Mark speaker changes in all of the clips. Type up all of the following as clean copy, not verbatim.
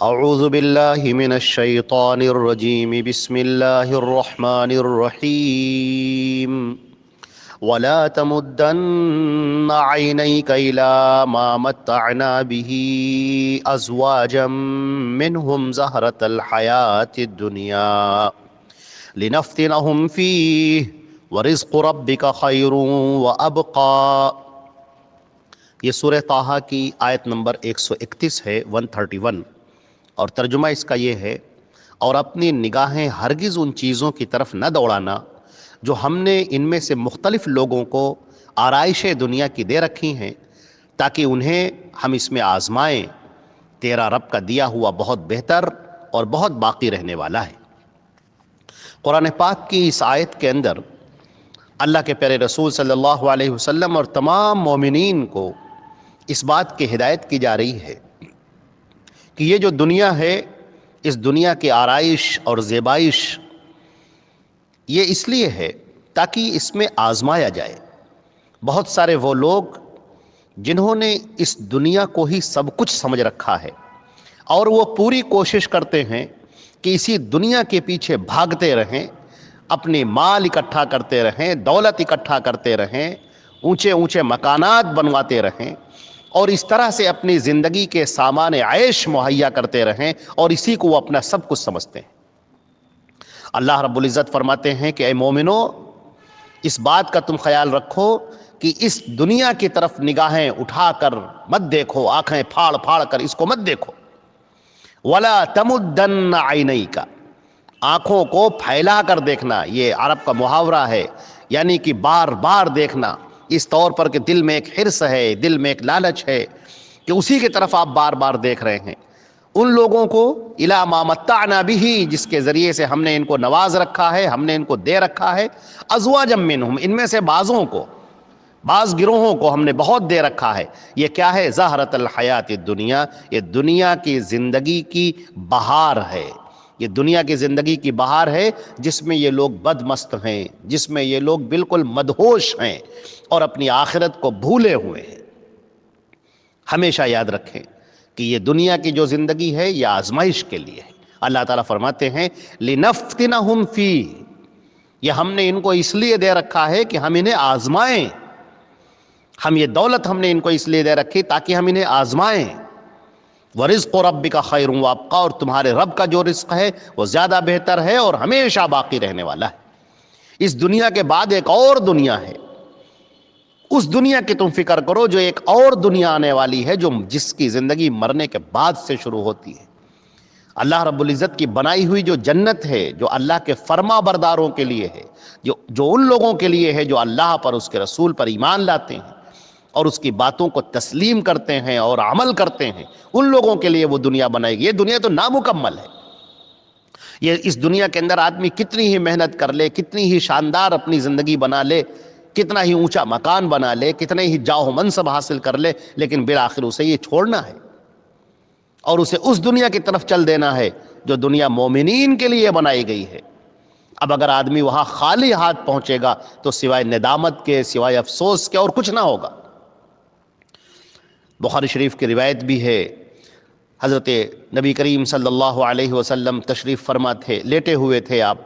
Speaker 1: اعوذ باللہ من الشیطان الرجیم بسم اللہ الرحمن الرحیم ولا تمدن عینیک الی ما متعنا به ازواجا منهم زہرة الحیاة الدنیا لنفتنهم فیہ ورزق ربک خیر وابقى۔ یہ سورہ طٰہٰ کی آیت نمبر 131 ہے، 131، اور ترجمہ اس کا یہ ہے: اور اپنی نگاہیں ہرگز ان چیزوں کی طرف نہ دوڑانا جو ہم نے ان میں سے مختلف لوگوں کو آرائش دنیا کی دے رکھی ہیں، تاکہ انہیں ہم اس میں آزمائیں۔ تیرا رب کا دیا ہوا بہت بہتر اور بہت باقی رہنے والا ہے۔ قرآن پاک کی اس آیت کے اندر اللہ کے پیارے رسول صلی اللہ علیہ وسلم اور تمام مومنین کو اس بات کی ہدایت کی جا رہی ہے کہ یہ جو دنیا ہے، اس دنیا کی آرائش اور زیبائش یہ اس لیے ہے تاکہ اس میں آزمایا جائے۔ بہت سارے وہ لوگ جنہوں نے اس دنیا کو ہی سب کچھ سمجھ رکھا ہے اور وہ پوری کوشش کرتے ہیں کہ اسی دنیا کے پیچھے بھاگتے رہیں، اپنی مال اکٹھا کرتے رہیں، دولت اکٹھا کرتے رہیں، اونچے اونچے مکانات بنواتے رہیں، اور اس طرح سے اپنی زندگی کے سامان عیش مہیا کرتے رہیں، اور اسی کو وہ اپنا سب کچھ سمجھتے ہیں۔ اللہ رب العزت فرماتے ہیں کہ اے مومنو، اس بات کا تم خیال رکھو کہ اس دنیا کی طرف نگاہیں اٹھا کر مت دیکھو، آنکھیں پھاڑ پھاڑ کر اس کو مت دیکھو۔ وَلَا تَمُدَّنَّ عَيْنَيْكَ، آنکھوں کو پھیلا کر دیکھنا، یہ عرب کا محاورہ ہے، یعنی کہ بار بار دیکھنا، اس طور پر کہ دل میں ایک حرص ہے، دل میں ایک لالچ ہے کہ اسی کی طرف آپ بار بار دیکھ رہے ہیں۔ ان لوگوں کو اِلیٰ مَا مَتَّعْنَا بِهِ، جس کے ذریعے سے ہم نے ان کو نواز رکھا ہے، ہم نے ان کو دے رکھا ہے، ازواجا منہم، ان میں سے بعضوں کو، بعض گروہوں کو ہم نے بہت دے رکھا ہے۔ یہ کیا ہے؟ زہرۃ الحیات الدنیا، یہ دنیا کی زندگی کی بہار ہے، یہ دنیا کی زندگی کی بہار ہے جس میں یہ لوگ بدمست ہیں، جس میں یہ لوگ بالکل مدہوش ہیں اور اپنی آخرت کو بھولے ہوئے ہیں۔ ہمیشہ یاد رکھیں کہ یہ دنیا کی جو زندگی ہے یہ آزمائش کے لیے ہے۔ اللہ تعالیٰ فرماتے ہیں لِنَفْتِنَهُمْ فِيهِ، یہ ہم نے ان کو اس لیے دے رکھا ہے کہ ہم انہیں آزمائیں۔ ہم یہ دولت ہم نے ان کو اس لیے دے رکھی تاکہ ہم انہیں آزمائیں۔ وَرِزْقُ رَبِّكَ خَيْرٌ وَأَبْقَىٰ، اور تمہارے رب کا جو رزق ہے وہ زیادہ بہتر ہے اور ہمیشہ باقی رہنے والا ہے۔ اس دنیا کے بعد ایک اور دنیا ہے، اس دنیا کی تم فکر کرو جو ایک اور دنیا آنے والی ہے، جس کی زندگی مرنے کے بعد سے شروع ہوتی ہے۔ اللہ رب العزت کی بنائی ہوئی جو جنت ہے، جو اللہ کے فرما برداروں کے لیے ہے، جو ان لوگوں کے لیے ہے جو اللہ پر، اس کے رسول پر ایمان لاتے ہیں اور اس کی باتوں کو تسلیم کرتے ہیں اور عمل کرتے ہیں، ان لوگوں کے لیے وہ دنیا بنائی گئی۔ یہ دنیا تو نامکمل ہے۔ یہ اس دنیا کے اندر آدمی کتنی ہی محنت کر لے، کتنی ہی شاندار اپنی زندگی بنا لے، کتنا ہی اونچا مکان بنا لے، کتنے ہی جاہ و منصب حاصل کر لے، لیکن بالآخر اسے یہ چھوڑنا ہے اور اسے اس دنیا کی طرف چل دینا ہے جو دنیا مومنین کے لیے بنائی گئی ہے۔ اب اگر آدمی وہاں خالی ہاتھ پہنچے گا تو سوائے ندامت کے، سوائے افسوس کے اور کچھ نہ ہوگا۔ بخاری شریف کی روایت بھی ہے، حضرت نبی کریم صلی اللہ علیہ وسلم تشریف فرما تھے، لیٹے ہوئے تھے آپ،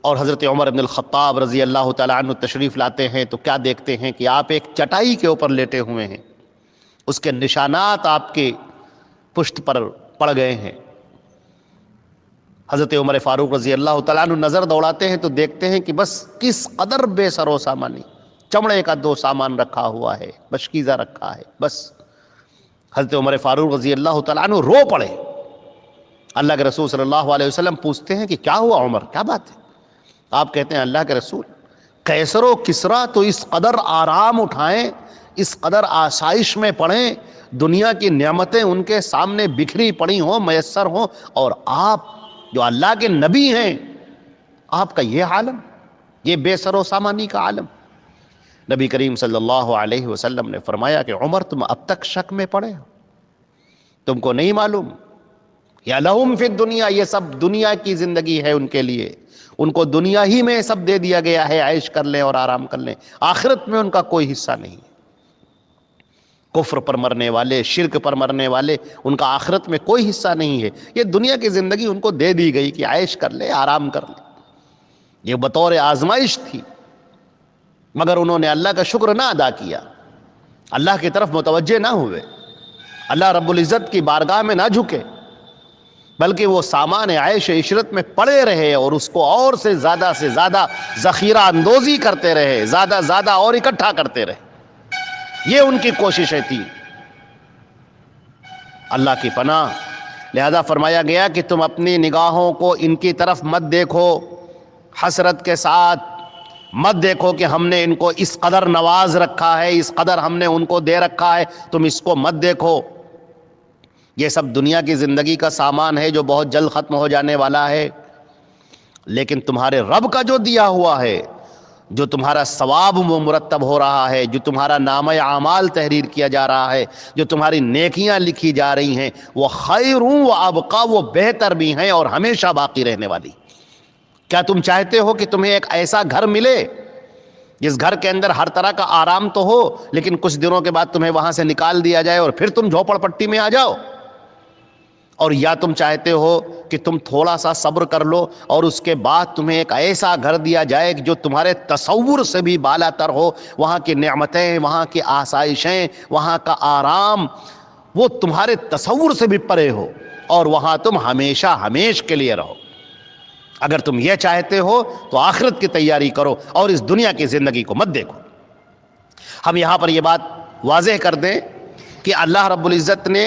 Speaker 1: اور حضرت عمر بن الخطاب رضی اللہ تعالیٰ عنہ تشریف لاتے ہیں تو کیا دیکھتے ہیں کہ آپ ایک چٹائی کے اوپر لیٹے ہوئے ہیں، اس کے نشانات آپ کے پشت پر پڑ گئے ہیں۔ حضرت عمر فاروق رضی اللہ تعالیٰ عنہ نظر دوڑاتے ہیں تو دیکھتے ہیں کہ بس کس قدر بے سر و سامانی، چمڑے کا دو سامان رکھا ہوا ہے، بشکیزہ رکھا ہے، بس۔ حضرت عمر فاروق رضی اللہ تعالیٰ عنہ رو پڑے۔ اللہ کے رسول صلی اللہ علیہ وسلم پوچھتے ہیں کہ کیا ہوا عمر، کیا بات ہے؟ آپ کہتے ہیں اللہ کے رسول، قیصر و کسریٰ تو اس قدر آرام اٹھائیں، اس قدر آسائش میں پڑیں، دنیا کی نعمتیں ان کے سامنے بکھری پڑی ہوں، میسر ہوں، اور آپ جو اللہ کے نبی ہیں، آپ کا یہ عالم، یہ بے سر و سامانی کا عالم۔ نبی کریم صلی اللہ علیہ وسلم نے فرمایا کہ عمر تم اب تک شک میں پڑے ہو، تم کو نہیں معلوم، یا لہم فی الدنیا، یہ سب دنیا کی زندگی ہے ان کے لیے، ان کو دنیا ہی میں سب دے دیا گیا ہے، عیش کر لیں اور آرام کر لیں، آخرت میں ان کا کوئی حصہ نہیں، کفر پر مرنے والے، شرک پر مرنے والے، ان کا آخرت میں کوئی حصہ نہیں ہے۔ یہ دنیا کی زندگی ان کو دے دی گئی کہ عیش کر لے، آرام کر لے، یہ بطور آزمائش تھی، مگر انہوں نے اللہ کا شکر نہ ادا کیا، اللہ کی طرف متوجہ نہ ہوئے، اللہ رب العزت کی بارگاہ میں نہ جھکے، بلکہ وہ سامان عیش عشرت میں پڑے رہے اور اس کو اور سے زیادہ ذخیرہ اندوزی کرتے رہے، زیادہ اور اکٹھا کرتے رہے۔ یہ ان کی کوششیں تھیں۔ اللہ کی پناہ، لہذا فرمایا گیا کہ تم اپنی نگاہوں کو ان کی طرف مت دیکھو، حسرت کے ساتھ مت دیکھو کہ ہم نے ان کو اس قدر نواز رکھا ہے، اس قدر ہم نے ان کو دے رکھا ہے، تم اس کو مت دیکھو۔ یہ سب دنیا کی زندگی کا سامان ہے جو بہت جلد ختم ہو جانے والا ہے، لیکن تمہارے رب کا جو دیا ہوا ہے، جو تمہارا ثواب وہ مرتب ہو رہا ہے، جو تمہارا نامہ اعمال تحریر کیا جا رہا ہے، جو تمہاری نیکیاں لکھی جا رہی ہیں، وہ خیر و ابقا، وہ بہتر بھی ہیں اور ہمیشہ باقی رہنے والی۔ کیا تم چاہتے ہو کہ تمہیں ایک ایسا گھر ملے جس گھر کے اندر ہر طرح کا آرام تو ہو، لیکن کچھ دنوں کے بعد تمہیں وہاں سے نکال دیا جائے اور پھر تم جھوپڑ پٹی میں آ جاؤ؟ اور یا تم چاہتے ہو کہ تم تھوڑا سا صبر کر لو اور اس کے بعد تمہیں ایک ایسا گھر دیا جائے جو تمہارے تصور سے بھی بالا تر ہو، وہاں کی نعمتیں، وہاں کی آسائشیں، وہاں کا آرام وہ تمہارے تصور سے بھی پرے ہو، اور وہاں تم ہمیشہ ہمیش کے لیے رہو؟ اگر تم یہ چاہتے ہو تو آخرت کی تیاری کرو اور اس دنیا کی زندگی کو مت دیکھو۔ ہم یہاں پر یہ بات واضح کر دیں کہ اللہ رب العزت نے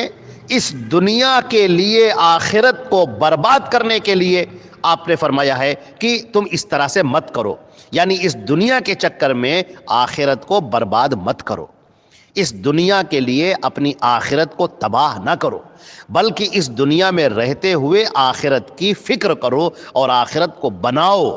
Speaker 1: اس دنیا کے لیے آخرت کو برباد کرنے کے لیے آپ نے فرمایا ہے کہ تم اس طرح سے مت کرو، یعنی اس دنیا کے چکر میں آخرت کو برباد مت کرو، اس دنیا کے لیے اپنی آخرت کو تباہ نہ کرو، بلکہ اس دنیا میں رہتے ہوئے آخرت کی فکر کرو اور آخرت کو بناؤ۔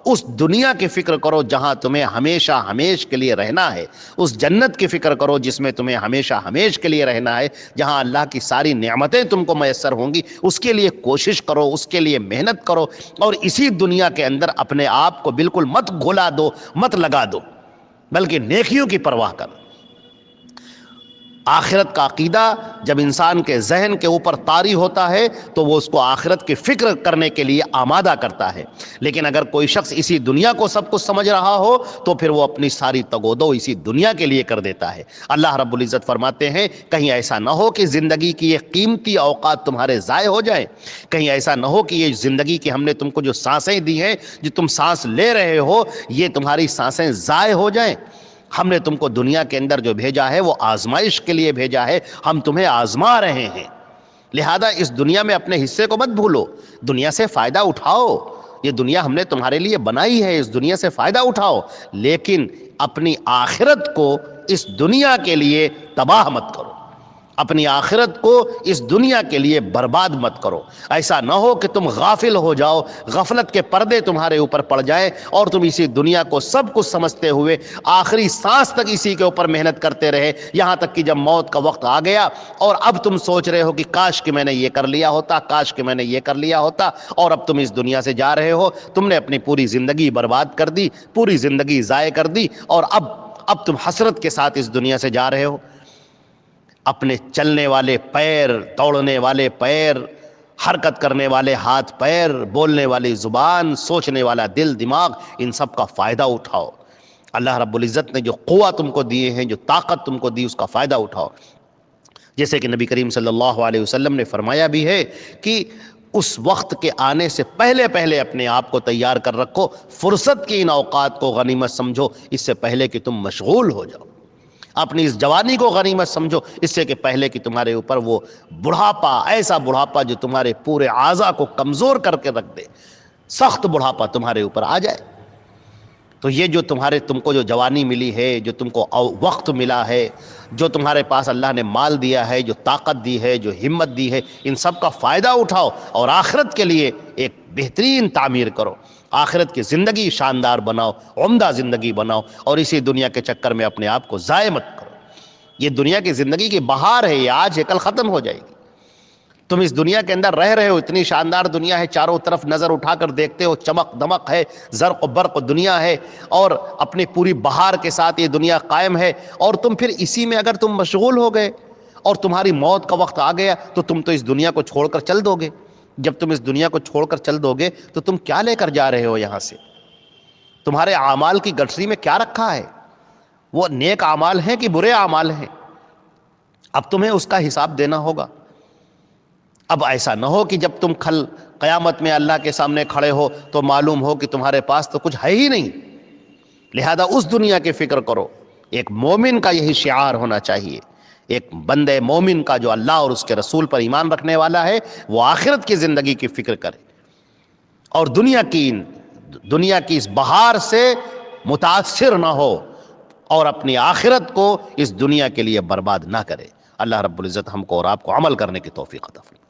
Speaker 1: اس دنیا کی فکر کرو جہاں تمہیں ہمیشہ ہمیش کے لیے رہنا ہے، اس جنت کی فکر کرو جس میں تمہیں ہمیشہ ہمیش کے لیے رہنا ہے، جہاں اللہ کی ساری نعمتیں تم کو میسر ہوں گی۔ اس کے لیے کوشش کرو، اس کے لیے محنت کرو، اور اسی دنیا کے اندر اپنے آپ کو بالکل مت گھلا دو، مت لگا دو، بلکہ نیکیوں کی پرواہ کرو۔ آخرت کا عقیدہ جب انسان کے ذہن کے اوپر طاری ہوتا ہے تو وہ اس کو آخرت کی فکر کرنے کے لیے آمادہ کرتا ہے، لیکن اگر کوئی شخص اسی دنیا کو سب کچھ سمجھ رہا ہو تو پھر وہ اپنی ساری تگودو اسی دنیا کے لیے کر دیتا ہے۔ اللہ رب العزت فرماتے ہیں کہیں ایسا نہ ہو کہ زندگی کی یہ قیمتی اوقات تمہارے ضائع ہو جائیں، کہیں ایسا نہ ہو کہ یہ زندگی کی ہم نے تم کو جو سانسیں دی ہیں، جو تم سانس لے رہے ہو، یہ تمہاری سانسیں ضائع ہو جائیں۔ ہم نے تم کو دنیا کے اندر جو بھیجا ہے وہ آزمائش کے لیے بھیجا ہے، ہم تمہیں آزما رہے ہیں، لہذا اس دنیا میں اپنے حصے کو مت بھولو، دنیا سے فائدہ اٹھاؤ، یہ دنیا ہم نے تمہارے لیے بنائی ہے، اس دنیا سے فائدہ اٹھاؤ، لیکن اپنی آخرت کو اس دنیا کے لیے تباہ مت کرو، اپنی آخرت کو اس دنیا کے لیے برباد مت کرو۔ ایسا نہ ہو کہ تم غافل ہو جاؤ، غفلت کے پردے تمہارے اوپر پڑ جائیں اور تم اسی دنیا کو سب کچھ سمجھتے ہوئے آخری سانس تک اسی کے اوپر محنت کرتے رہے، یہاں تک کہ جب موت کا وقت آ گیا اور اب تم سوچ رہے ہو کہ کاش کہ میں نے یہ کر لیا ہوتا، کاش کہ میں نے یہ کر لیا ہوتا، اور اب تم اس دنیا سے جا رہے ہو، تم نے اپنی پوری زندگی برباد کر دی، پوری زندگی ضائع کر دی، اور اب تم حسرت کے ساتھ اس دنیا سے جا رہے ہو۔ اپنے چلنے والے پیر، دوڑنے والے پیر، حرکت کرنے والے ہاتھ پیر، بولنے والی زبان، سوچنے والا دل دماغ، ان سب کا فائدہ اٹھاؤ۔ اللہ رب العزت نے جو قوت تم کو دیے ہیں، جو طاقت تم کو دی، اس کا فائدہ اٹھاؤ۔ جیسے کہ نبی کریم صلی اللہ علیہ وسلم نے فرمایا بھی ہے کہ اس وقت کے آنے سے پہلے پہلے اپنے آپ کو تیار کر رکھو، فرصت کی ان اوقات کو غنیمت سمجھو اس سے پہلے کہ تم مشغول ہو جاؤ، اپنی اس جوانی کو غنیمت سمجھو اس سے کہ پہلے کہ تمہارے اوپر وہ بڑھاپا، ایسا بڑھاپا جو تمہارے پورے اعضاء کو کمزور کر کے رکھ دے، سخت بڑھاپا تمہارے اوپر آ جائے۔ تو یہ جو تم کو جو جوانی ملی ہے، جو تم کو وقت ملا ہے، جو تمہارے پاس اللہ نے مال دیا ہے، جو طاقت دی ہے، جو ہمت دی ہے، ان سب کا فائدہ اٹھاؤ اور آخرت کے لیے ایک بہترین تعمیر کرو، آخرت کی زندگی شاندار بناؤ، عمدہ زندگی بناؤ، اور اسی دنیا کے چکر میں اپنے آپ کو ضائع مت کرو۔ یہ دنیا کی زندگی کی بہار ہے، یہ آج ہے کل ختم ہو جائے گی۔ تم اس دنیا کے اندر رہ رہے ہو، اتنی شاندار دنیا ہے، چاروں طرف نظر اٹھا کر دیکھتے ہو، چمک دمک ہے، زرق و برق دنیا ہے، اور اپنی پوری بہار کے ساتھ یہ دنیا قائم ہے، اور تم پھر اسی میں اگر تم مشغول ہو گئے اور تمہاری موت کا وقت آ گیا تو تم تو اس دنیا کو چھوڑ کر چل دو گے۔ جب تم اس دنیا کو چھوڑ کر چل دو گے تو تم کیا لے کر جا رہے ہو یہاں سے؟ تمہارے اعمال کی گٹھری میں کیا رکھا ہے؟ وہ نیک اعمال ہیں کہ برے اعمال ہیں؟ اب تمہیں اس کا حساب دینا ہوگا۔ اب ایسا نہ ہو کہ جب تم کل قیامت میں اللہ کے سامنے کھڑے ہو تو معلوم ہو کہ تمہارے پاس تو کچھ ہے ہی نہیں۔ لہذا اس دنیا کی فکر کرو۔ ایک مومن کا یہی شعار ہونا چاہیے، ایک بندے مومن کا جو اللہ اور اس کے رسول پر ایمان رکھنے والا ہے، وہ آخرت کی زندگی کی فکر کرے اور دنیا کی اس بہار سے متاثر نہ ہو، اور اپنی آخرت کو اس دنیا کے لیے برباد نہ کرے۔ اللہ رب العزت ہم کو اور آپ کو عمل کرنے کی توفیق عطا فرمائے۔